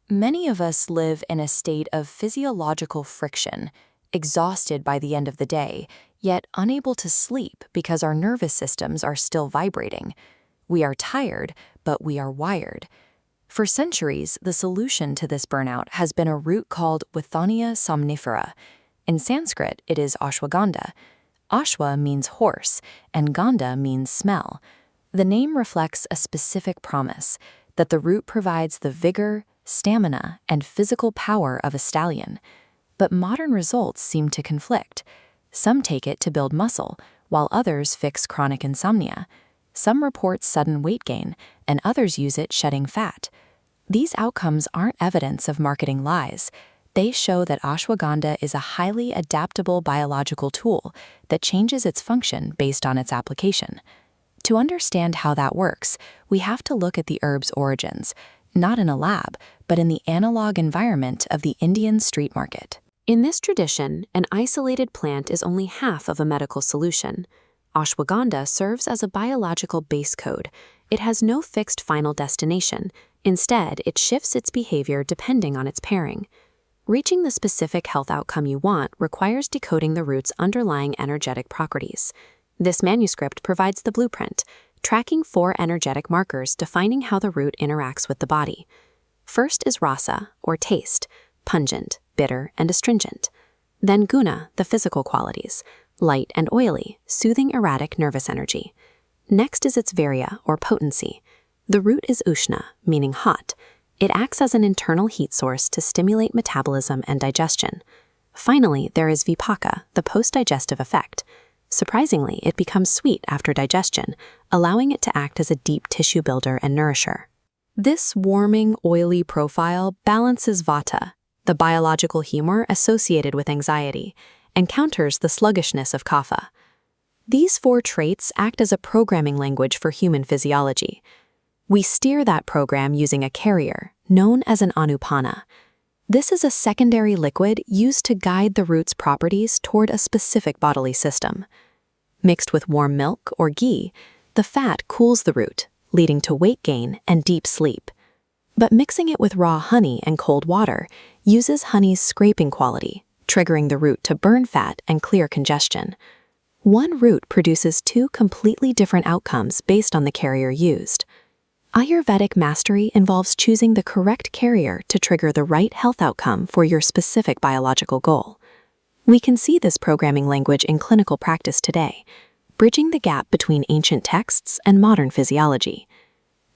Many of us live in a state of physiological friction, exhausted by the end of the day, yet unable to sleep because our nervous systems are still vibrating. We are tired, but we are wired. For centuries, the solution to this burnout has been a root called Withania somnifera. In Sanskrit, it is Ashwagandha. Ashwa means horse, and Gandha means smell. The name reflects a specific promise that the root provides the vigor, stamina, and physical power of a stallion. But modern results seem to conflict. Some take it to build muscle, while others fix chronic insomnia. Some report sudden weight gain, and others use it shedding fat. These outcomes aren't evidence of marketing lies. They show that ashwagandha is a highly adaptable biological tool that changes its function based on its application. To understand how that works, we have to look at the herb's origins, not in a lab, but in the analog environment of the Indian street market. In this tradition, an isolated plant is only half of a medical solution. Ashwagandha serves as a biological base code. It has no fixed final destination. Instead, it shifts its behavior depending on its pairing. Reaching the specific health outcome you want requires decoding the root's underlying energetic properties. This manuscript provides the blueprint, tracking 4 energetic markers defining how the root interacts with the body. First is rasa, or taste, pungent, bitter, and astringent. Then guna, the physical qualities, light and oily, soothing erratic nervous energy. Next is its virya, or potency. The root is ushna, meaning hot. It acts as an internal heat source to stimulate metabolism and digestion. Finally, there is vipaka, the post-digestive effect. Surprisingly, it becomes sweet after digestion, allowing it to act as a deep tissue builder and nourisher. This warming, oily profile balances vata, the biological humor associated with anxiety, and counters the sluggishness of kapha. These 4 traits act as a programming language for human physiology. We steer that program using a carrier, known as an anupana. This is a secondary liquid used to guide the root's properties toward a specific bodily system. Mixed with warm milk or ghee, the fat cools the root, leading to weight gain and deep sleep. But mixing it with raw honey and cold water uses honey's scraping quality, triggering the root to burn fat and clear congestion. One root produces 2 completely different outcomes based on the carrier used. Ayurvedic mastery involves choosing the correct carrier to trigger the right health outcome for your specific biological goal. We can see this programming language in clinical practice today, bridging the gap between ancient texts and modern physiology.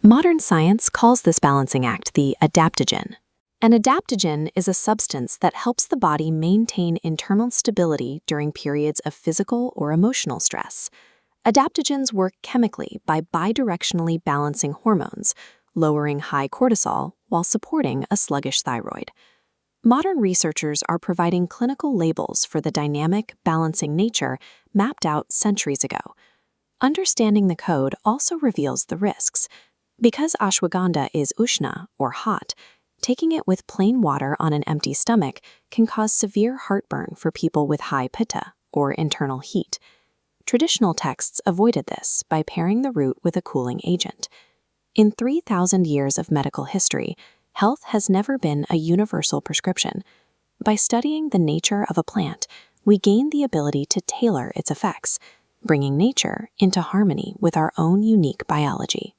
Modern science calls this balancing act the adaptogen. An adaptogen is a substance that helps the body maintain internal stability during periods of physical or emotional stress. Adaptogens work chemically by bidirectionally balancing hormones, lowering high cortisol while supporting a sluggish thyroid. Modern researchers are providing clinical labels for the dynamic, balancing nature mapped out centuries ago. Understanding the code also reveals the risks. Because ashwagandha is ushna, or hot, taking it with plain water on an empty stomach can cause severe heartburn for people with high pitta, or internal heat. Traditional texts avoided this by pairing the root with a cooling agent. In 3,000 years of medical history, health has never been a universal prescription. By studying the nature of a plant, we gain the ability to tailor its effects, bringing nature into harmony with our own unique biology.